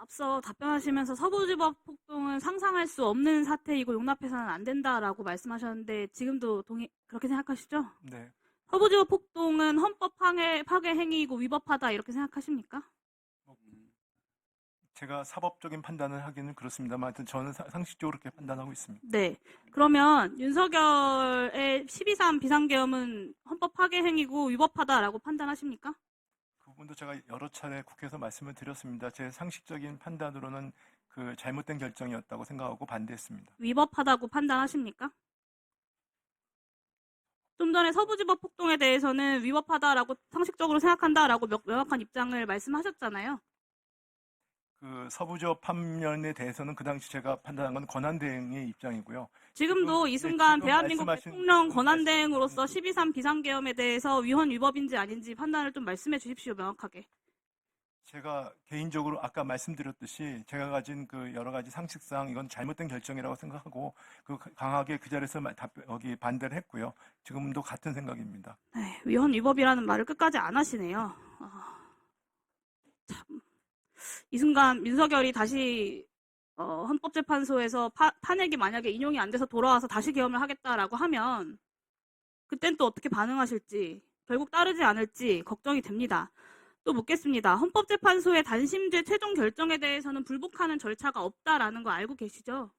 앞서 답변하시면서 서부지법 폭동은 상상할 수 없는 사태이고 용납해서는 안 된다라고 말씀하셨는데 지금도 그렇게 생각하시죠? 네. 서부지법 폭동은 헌법 파괴 행위이고 위법하다 이렇게 생각하십니까? 제가 사법적인 판단을 하기는 그렇습니다만 하여튼 저는 상식적으로 그렇게 판단하고 있습니다. 네. 그러면 윤석열의 12.3 비상계엄은 헌법 파괴 행위고 위법하다라고 판단하십니까? 그 부분도 제가 여러 차례 국회에서 말씀을 드렸습니다. 제 상식적인 판단으로는 그 잘못된 결정이었다고 생각하고 반대했습니다. 위법하다고 판단하십니까? 좀 전에 서부지법 폭동에 대해서는 위법하다라고 상식적으로 생각한다라고 명확한 입장을 말씀하셨잖아요. 그 서부지법 판면에 대해서는 그 당시 제가 판단한 건 권한대행의 입장이고요. 지금도 이 순간 지금 대한민국 대통령 권한대행으로서 말씀하신 12.3 비상계엄에 대해서 위헌 위법인지 아닌지 판단을 좀 말씀해 주십시오. 명확하게. 제가 개인적으로 아까 말씀드렸듯이 제가 가진 그 여러 가지 상식상 이건 잘못된 결정이라고 생각하고 그 강하게 그 자리에서 여기 반대를 했고요. 지금도 같은 생각입니다. 네, 위헌 위법이라는 말을 끝까지 안 하시네요. 참. 이 순간 윤석열이 다시 헌법재판소에서 판액이 만약에 인용이 안 돼서 돌아와서 다시 계엄을 하겠다라고 하면 그땐 또 어떻게 반응하실지 결국 따르지 않을지 걱정이 됩니다. 또 묻겠습니다. 헌법재판소의 단심제 최종 결정에 대해서는 불복하는 절차가 없다라는 거 알고 계시죠?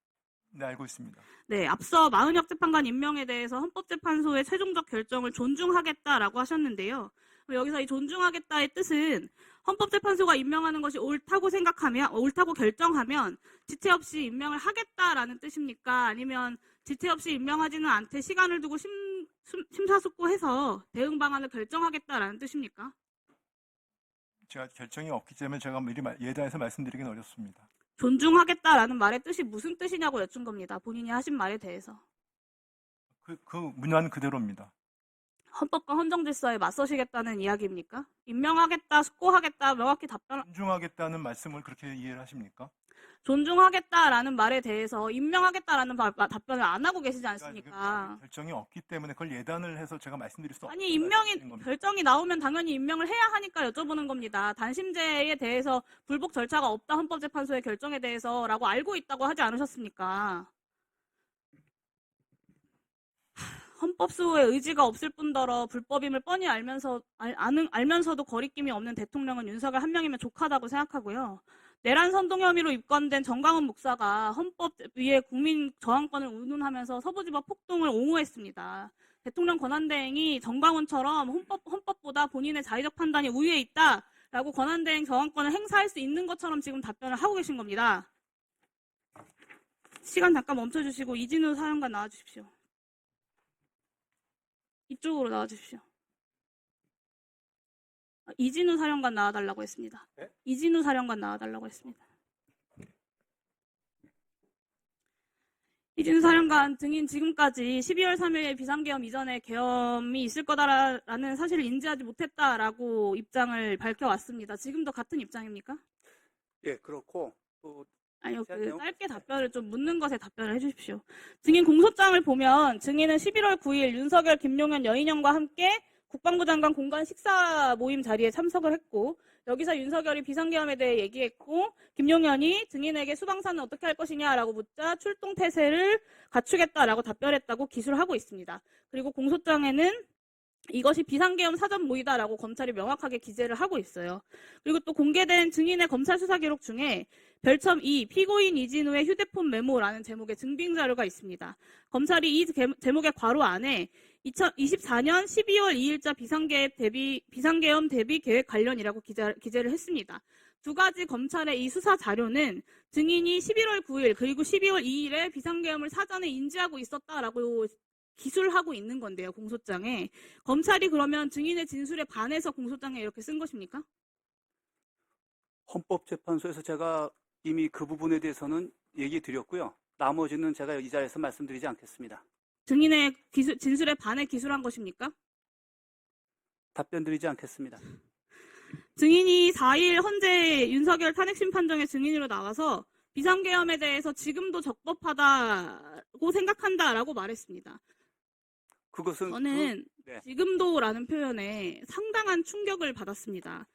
네, 알고 있습니다. 네, 앞서 마은혁 재판관 임명에 대해서 헌법재판소의 최종적 결정을 존중하겠다라고 하셨는데요. 여기서 이 존중하겠다의 뜻은 헌법재판소가 임명하는 것이 옳다고 생각하면, 옳다고 결정하면 지체 없이 임명을 하겠다라는 뜻입니까? 아니면 지체 없이 임명하지는 않되 시간을 두고 심사숙고해서 대응 방안을 결정하겠다라는 뜻입니까? 제가 결정이 없기 때문에 제가 미리 예단해서 말씀드리기는 어렵습니다. 존중하겠다라는 말의 뜻이 무슨 뜻이냐고 여쭌 겁니다. 본인이 하신 말에 대해서. 그 문화는 그대로입니다. 헌법과 헌정질서에 맞서시겠다는 이야기입니까? 임명하겠다, 숙고하겠다, 명확히 존중하겠다는 말씀을 그렇게 이해를 하십니까? 존중하겠다라는 말에 대해서 임명하겠다라는 답변을 안 하고 계시지 않습니까? 결정이 없기 때문에 그걸 예단을 해서 제가 말씀드릴 수 없는 아니, 결정이 나오면 당연히 임명을 해야 하니까 여쭤보는 겁니다. 단심제에 대해서 불복 절차가 없다, 헌법재판소의 결정에 대해서라고 알고 있다고 하지 않으셨습니까? 헌법수호의 의지가 없을 뿐더러 불법임을 뻔히 알면서도 거리낌이 없는 대통령은 윤석열 한 명이면 족하다고 생각하고요. 내란 선동 혐의로 입건된 정강훈 목사가 헌법 위에 국민 저항권을 운운하면서 서부지법 폭동을 옹호했습니다. 대통령 권한대행이 정강훈처럼 헌법보다 본인의 자의적 판단이 우위에 있다라고 권한대행 저항권을 행사할 수 있는 것처럼 지금 답변을 하고 계신 겁니다. 시간 잠깐 멈춰주시고 이진우 사령관 나와주십시오. 이쪽으로 나와주십시오. 이진우 사령관 나와달라고 했습니다. 네? 이진우 사령관 나와달라고 했습니다. 이진우 사령관 증인 지금까지 12월 3일 비상계엄 이전에 계엄이 있을 거다라는 사실을 인지하지 못했다라고 입장을 밝혀왔습니다. 지금도 같은 입장입니까? 예, 그렇고 또 아니요, 짧게 답변을 좀 묻는 것에 답변을 해주십시오. 증인 공소장을 보면 증인은 11월 9일 윤석열, 김용현, 여인영과 함께 국방부 장관 공간 식사 모임 자리에 참석을 했고 여기서 윤석열이 비상계엄에 대해 얘기했고 김용현이 증인에게 수방사는 어떻게 할 것이냐라고 묻자 출동 태세를 갖추겠다라고 답변했다고 기술을 하고 있습니다. 그리고 공소장에는 이것이 비상계엄 사전 모의다라고 검찰이 명확하게 기재를 하고 있어요. 그리고 또 공개된 증인의 검찰 수사 기록 중에 별첨 2 피고인 이진우의 휴대폰 메모라는 제목의 증빙 자료가 있습니다. 검찰이 이 제목의 괄호 안에 2024년 12월 2일자 비상계엄 대비 계획 관련이라고 기재를 했습니다. 두 가지 검찰의 이 수사 자료는 증인이 11월 9일 그리고 12월 2일에 비상계엄을 사전에 인지하고 있었다라고 기술하고 있는 건데요. 공소장에. 검찰이 그러면 증인의 진술에 반해서 공소장에 이렇게 쓴 것입니까? 헌법재판소에서 제가 이미 그 부분에 대해서는 얘기 드렸고요. 나머지는 제가 이 자리에서 말씀드리지 않겠습니다. 증인의 진술에 반해 기술한 것입니까? 답변 드리지 않겠습니다. 증인이 4일 헌재 윤석열 탄핵심판정의 증인으로 나와서 비상계엄에 대해서 지금도 적법하다고 생각한다라고 말했습니다. 그것은 저는 네. 지금도라는 표현에 상당한 충격을 받았습니다.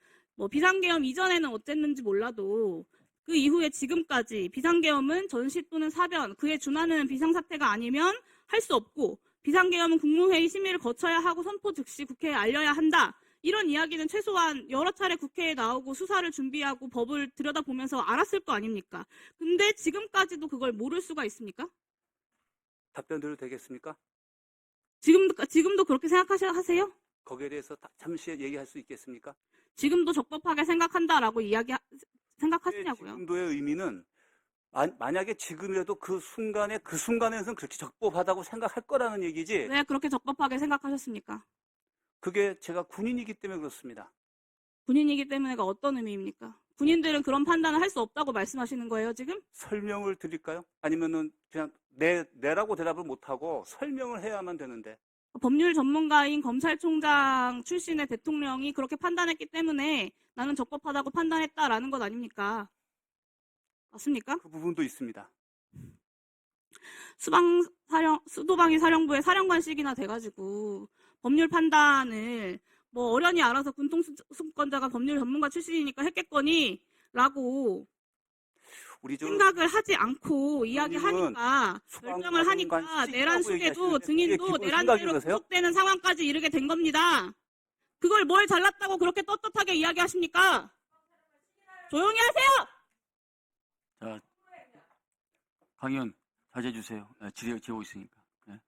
비상계엄 이전에는 어땠는지 몰라도 그 이후에 지금까지 비상계엄은 전시 또는 사변, 그에 준하는 비상사태가 아니면 할 수 없고 비상계엄은 국무회의 심의를 거쳐야 하고 선포 즉시 국회에 알려야 한다. 이런 이야기는 최소한 여러 차례 국회에 나오고 수사를 준비하고 법을 들여다보면서 알았을 거 아닙니까? 근데 지금까지도 그걸 모를 수가 있습니까? 답변 드려도 되겠습니까? 지금도 그렇게 생각하세요? 거기에 대해서 잠시 얘기할 수 있겠습니까? 지금도 적법하게 생각한다라고 네, 생각하시냐고요? 지금도의 의미는 만약에 지금이라도 그 순간에서는 그렇게 적법하다고 생각할 거라는 얘기지. 왜 그렇게 적법하게 생각하셨습니까? 그게 제가 군인이기 때문에 그렇습니다. 군인이기 때문에가 어떤 의미입니까? 군인들은 그런 판단을 할 수 없다고 말씀하시는 거예요, 지금? 설명을 드릴까요? 아니면은 그냥 네라고 대답을 못하고 설명을 해야만 되는데. 법률 전문가인 검찰총장 출신의 대통령이 그렇게 판단했기 때문에 나는 적법하다고 판단했다라는 것 아닙니까? 맞습니까? 그 부분도 있습니다. 수도방위 사령부의 사령관식이나 돼가지고 법률 판단을 뭐 어련히 알아서 군통수권자가 법률 전문가 출신이니까 했겠거니 라고 우리 생각을 하지 않고 이야기하니까 결정을 하니까 내란 속에도 증인도 내란죄로 구속되는 상황까지 이르게 된 겁니다. 그걸 뭘 잘났다고 그렇게 떳떳하게 이야기하십니까? 조용히 하세요! 자, 강 의원 자제해 주세요. 질의하고 있으니까. 네.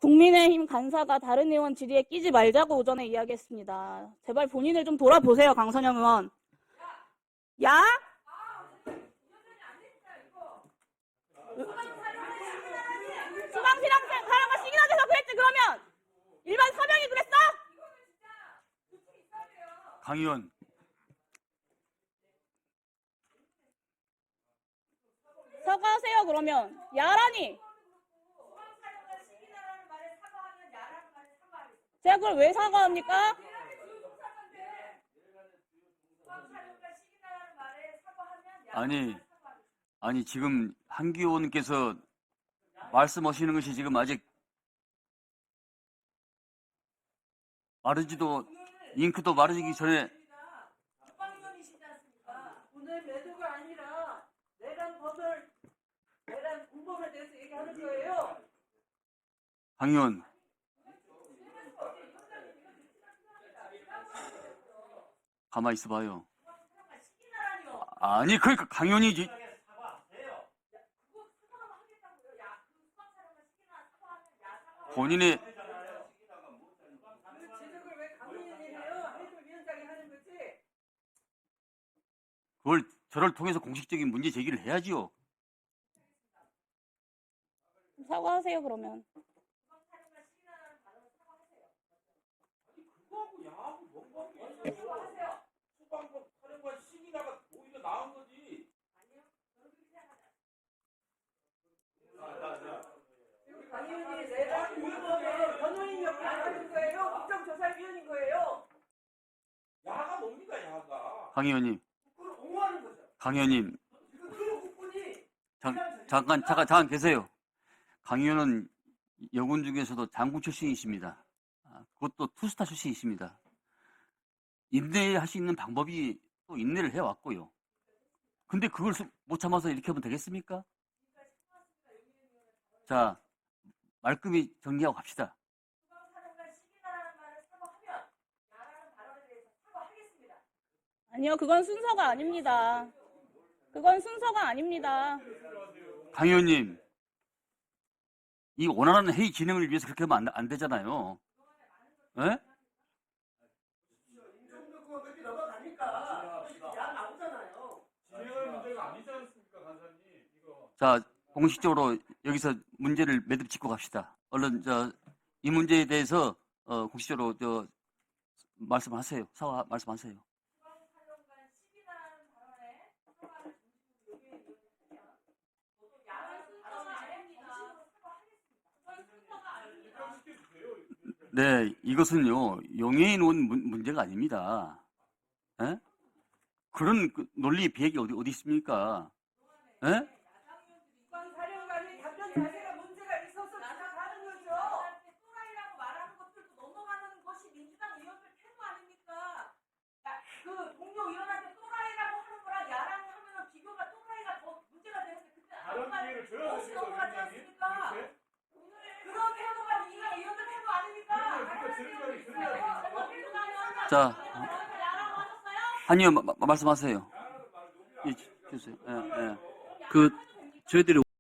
국민의힘 간사가 다른 의원 질의에 끼지 말자고 오전에 이야기했습니다. 제발 본인을 좀 돌아보세요, 강선영 의원. 야? 수방실험생 사람과 시기나 돼서 그랬지 그러면? 일반 서명이 그랬어? 강 의원, 사과하세요 그러면. 야라니. 제가 그걸 왜 사과합니까? 아니 지금 한기 의원께서 말씀하시는 것이 지금 아직 마르지도 잉크도 마르기 전에 오늘 매도가 아니라 내란 공범에 대해서 얘기하는 거예요. 강 의원 가만히 있어봐요. 아니 그러니까 강 의원이 본인의 지적을 왜 강민현이 해요? 해설위원장이 하는 거지. 그걸 저를 통해서 공식적인 문제 제기를 해야지요. 사과하세요 그러면. 강민현이 내란 공범의 변호인 역할을 하는 거예요. 국정조사위원인 거예요. 야가 뭡니까 야가? 강 의원님, 그걸 옹호하는 거죠. 강 의원님 그 국군이 잠깐 계세요. 강 의원은 여군 중에서도 장군 출신이십니다. 그것도 투스타 출신이십니다. 인내할 수 있는 방법이 또 인내를 해왔고요. 근데 그걸 못 참아서 이렇게 하면 되겠습니까? 자, 말끔히 정리하고 갑시다. 아니요, 그건 순서가 아닙니다. 그건 순서가 아닙니다. 강 의원님, 이 원활한 회의 진행을 위해서 그렇게 하면 안 되잖아요. 예? 진행할 문제가 아니지 않습니까, 간사님? 이거. 자, 공식적으로 여기서 문제를 매듭 짓고 갑시다. 얼른 이 문제에 대해서 공식적으로 말씀하세요. 사과 말씀하세요. 네, 이것은요 용해에 놓은 문제가 아닙니다. 에? 그런 논리 비약이 어디 있습니까? 에? 사령관이 답변 자세가 문제가 있어서 지적하는 거죠. 또라이라고 말하는 것들도 넘어가는 것이 민주당 의원들 태도 아닙니까? 그 동료 의원한테 또라이라고 하는 거랑 야랑 하면 비교 자, 아니요, 말씀하세요. 예, 주세요. 예, 예. 저희들이